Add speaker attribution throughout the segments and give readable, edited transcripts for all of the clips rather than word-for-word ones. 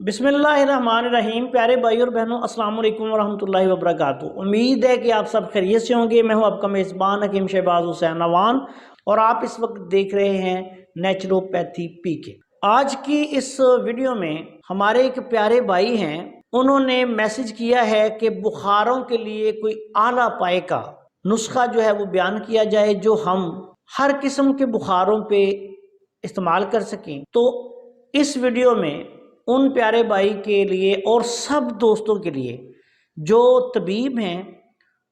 Speaker 1: बिस्मिल्लाहिर्रहमानिर्रहीम। प्यारे भाई और बहनों, अस्सलाम वालेकुम वरहमतुल्लाहि वबरकातुहू। उम्मीद है कि आप सब खैरियत से होंगे। मैं हूं आपका मेज़बान हकीम शहबाज हुसैन नवान और आप इस वक्त देख रहे हैं नेचुरोपैथी पीके। आज की इस वीडियो में हमारे एक प्यारे भाई हैं, उन्होंने मैसेज किया है कि बुखारों के लिए कोई आला पाए का नुस्खा जो है वो बयान किया जाए जो हम हर किस्म के बुखारों पे इस्तेमाल कर सकें। तो इस वीडियो में उन प्यारे भाई के लिए और सब दोस्तों के लिए जो तबीब हैं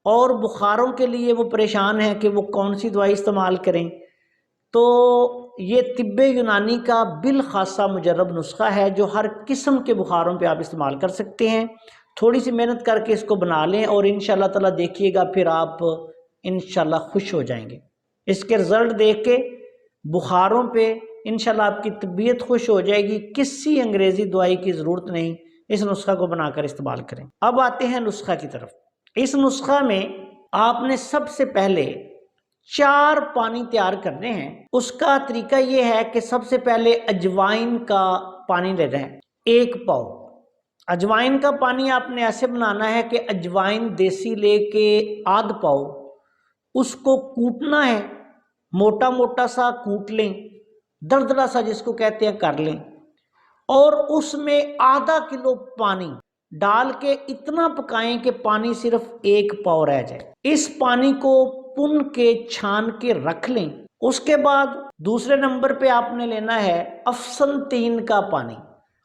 Speaker 1: और बुखारों के लिए वो परेशान हैं कि वो कौन सी दवाई इस्तेमाल करें, तो ये तिब्बे यूनानी का बिल खासा मुजर्रब नुस्खा है जो हर किस्म के बुखारों पे आप इस्तेमाल कर सकते हैं। थोड़ी सी मेहनत करके इसको बना लें और इंशाल्लाह ताला देखिएगा, फिर आप इंशाल्लाह खुश हो जाएंगे। इसके रिज़ल्ट देख के बुखारों पे इंशाल्लाह आपकी तबीयत खुश हो जाएगी। किसी अंग्रेज़ी दवाई की ज़रूरत नहीं, इस नुस्खा को बनाकर इस्तेमाल करें। अब आते हैं नुस्खा की तरफ। इस नुस्खा में आपने सबसे पहले 4 पानी तैयार करने हैं। उसका तरीका ये है कि सबसे पहले अजवाइन का पानी लेना है, 1 पाव। अजवाइन का पानी आपने ऐसे बनाना है कि अजवाइन देसी लेके आध पाव, उसको कूटना है, मोटा मोटा सा कूट लें, दरदरा सा जिसको कहते हैं कर लें, और उसमें आधा किलो पानी डाल के इतना पकाएं कि पानी सिर्फ 1 पाव रह जाए। इस पानी को पुन के छान के रख लें। उसके बाद दूसरे नंबर पे आपने लेना है अफसन 3 का पानी।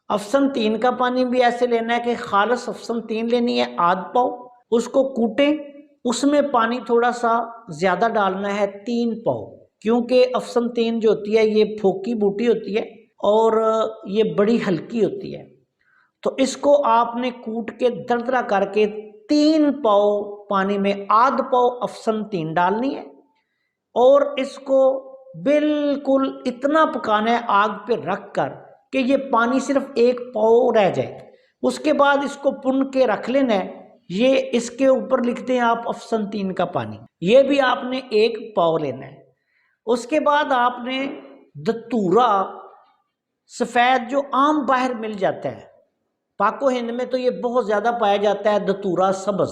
Speaker 1: अफसन 3 का पानी भी ऐसे लेना है कि खालस अफसन 3 लेनी है, आध पाव। उसको कूटें, उसमें पानी थोड़ा सा ज़्यादा डालना है, 3 पाव, क्योंकि अफसन 3 जो होती है ये फोकी बूटी होती है और ये बड़ी हल्की होती है। तो इसको आपने कूट के दरदरा करके 3 पाव पानी में आध पाव अफसन 3 डालनी है और इसको बिल्कुल इतना पकाना है आग पे रख कर कि ये पानी सिर्फ 1 पाव रह जाए। उसके बाद इसको पुन के रख लेना है। ये इसके ऊपर लिखते हैं आप अफसन 3 का पानी, ये भी आपने 1 पाव लेना है। उसके बाद आपने दतूरा सफ़ेद जो आम बाहर मिल जाता है, पाको हिंद में तो ये बहुत ज़्यादा पाया जाता है, दतूरा सब्ज़,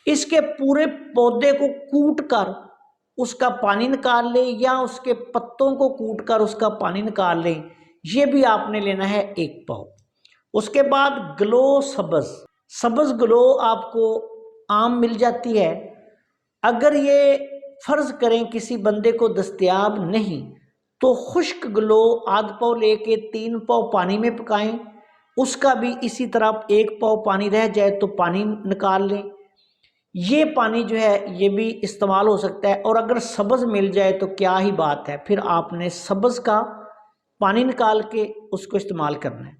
Speaker 1: इसके पूरे पौधे को कूट कर उसका पानी निकाल लें या उसके पत्तों को कूट कर उसका पानी निकाल लें, ये भी आपने लेना है 1 पाव। उसके बाद ग्लो सब्ज़ ग्लो आपको आम मिल जाती है। अगर ये फ़र्ज़ करें किसी बंदे को दस्तयाब नहीं तो खुश्क ग्लो आध पाव लेके 3 पाव पानी में पकाएं, उसका भी इसी तरह 1 पाव पानी रह जाए तो पानी निकाल लें। ये पानी जो है ये भी इस्तेमाल हो सकता है। और अगर सब्ज़ मिल जाए तो क्या ही बात है, फिर आपने सब्ज़ का पानी निकाल के उसको इस्तेमाल करना है।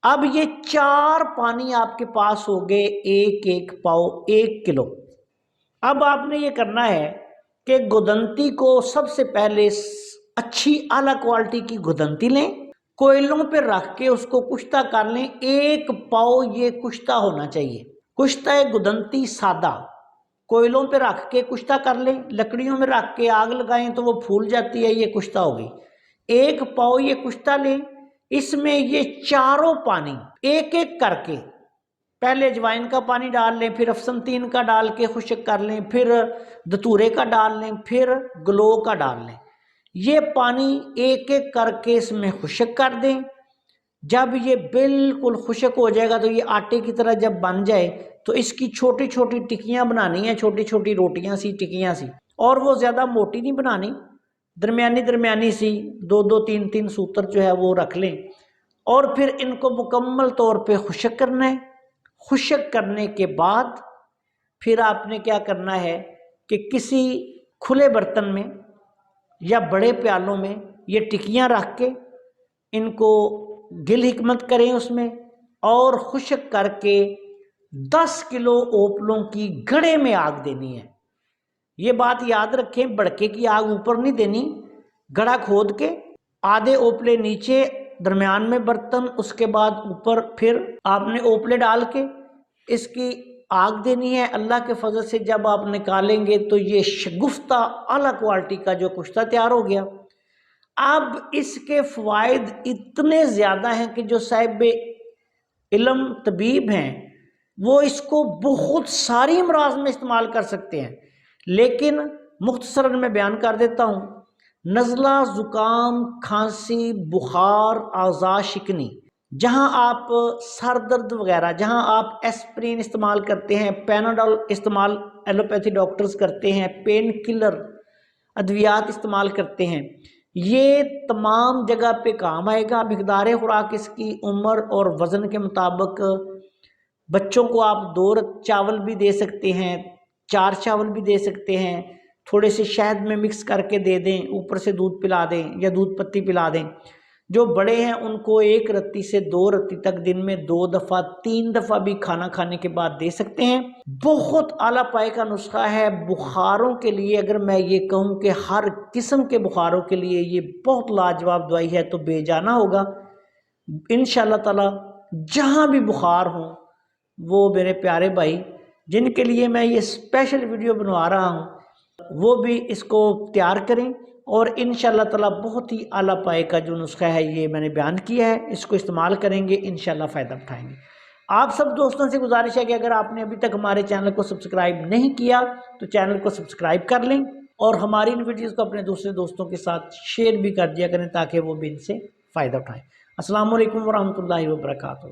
Speaker 1: अब ये 4 पानी आपके पास हो गए, 1 पाव 1 किलो। अब आपने ये करना है कि गुदंती को सबसे पहले अच्छी आला क्वालिटी की गुदंती लें, कोयलों पे रख के उसको कुश्ता कर लें। 1 पाव ये कुश्ता होना चाहिए। कुश्ता है गुदंती सादा, कोयलों पे रख के कुश्ता कर लें। लकड़ियों में रख के आग लगाएं तो वो फूल जाती है, ये कुश्ता हो गई। 1 पाव ये कुश्ता लें, इसमें ये चारों पानी एक एक करके पहले अजवाइन का पानी डाल लें, फिर अफसन 3 का डाल के खुश्क कर लें, फिर दतूरे का डाल लें, फिर ग्लो का डाल लें। ये पानी एक एक करके इसमें खुश्क कर दें। जब ये बिल्कुल खुश्क हो जाएगा तो ये आटे की तरह जब बन जाए तो इसकी छोटी छोटी टिक्कियाँ बनानी है, छोटी छोटी रोटियाँ सी, टिक्कियाँ सी, और वो ज़्यादा मोटी नहीं बनानी, दरमियानी दरमियानी सी, 2-2 3-3 सूत्र जो है वो रख लें। और फिर इनको मुकम्मल तौर पे खुश्क करना है। खुश्क करने के बाद फिर आपने क्या करना है कि किसी खुले बर्तन में या बड़े प्यालों में ये टिक्कियाँ रख के इनको गिल हिकमत करें उसमें, और खुश्क करके 10 किलो ओपलों की घड़े में आग देनी है। ये बात याद रखें, बड़के की आग ऊपर नहीं देनी। घड़ा खोद के आधे ओपले नीचे, दरमियान में बर्तन, उसके बाद ऊपर फिर आपने ओपले डाल के इसकी आग देनी है। अल्लाह के फजल से जब आप निकालेंगे तो ये शगुफ्ता आला क्वालिटी का जो कुश्ता तैयार हो गया। अब इसके फ़वाइद इतने ज़्यादा हैं कि जो साहिब इल्म तबीब हैं वो इसको बहुत सारी अमराज में इस्तेमाल कर सकते हैं, लेकिन मुख्तसरन मैं बयान कर देता हूँ। नज़ला, ज़ुकाम, खांसी, बुखार, आज़ा शिकनी, जहाँ आप सर दर्द वगैरह, जहाँ आप एस्प्रिन इस्तेमाल करते हैं, पैनाडोल इस्तेमाल एलोपैथी डॉक्टर्स करते हैं, पेन किलर अद्वियात इस्तेमाल करते हैं, ये तमाम जगह पे काम आएगा। मिक़दार खुराक इसकी उम्र और वज़न के मुताबिक, बच्चों को आप 2 चावल भी दे सकते हैं, 4 चावल भी दे सकते हैं, थोड़े से शहद में मिक्स करके दे दें, ऊपर से दूध पिला दें या दूध पत्ती पिला दें। जो बड़े हैं उनको 1 रत्ती से 2 रत्ती तक दिन में 2 दफ़ा 3 दफ़ा भी खाना खाने के बाद दे सकते हैं। बहुत आला पाए का नुस्खा है बुखारों के लिए। अगर मैं ये कहूँ कि हर किस्म के बुखारों के लिए ये बहुत लाजवाब दवाई है तो बेजाना होगा। इंशाअल्लाह ताला जहाँ भी बुखार हो, वो मेरे प्यारे भाई जिनके लिए मैं ये स्पेशल वीडियो बनवा रहा हूँ, वो भी इसको तैयार करें और इंशाअल्लाह ताला बहुत ही आला पाए का जो नुस्खा है ये मैंने बयान किया है, इसको इस्तेमाल करेंगे, इंशाअल्लाह फ़ायदा उठाएंगे। आप सब दोस्तों से गुजारिश है कि अगर आपने अभी तक हमारे चैनल को सब्सक्राइब नहीं किया तो चैनल को सब्सक्राइब कर लें और हमारी इन वीडियोज़ को अपने दूसरे दोस्तों के साथ शेयर भी कर दिया करें ताकि वो भी इनसे फ़ायदा उठाएँ। अस्सलाम वालेकुम वरहमतुल्लाहि वबरकातुहू।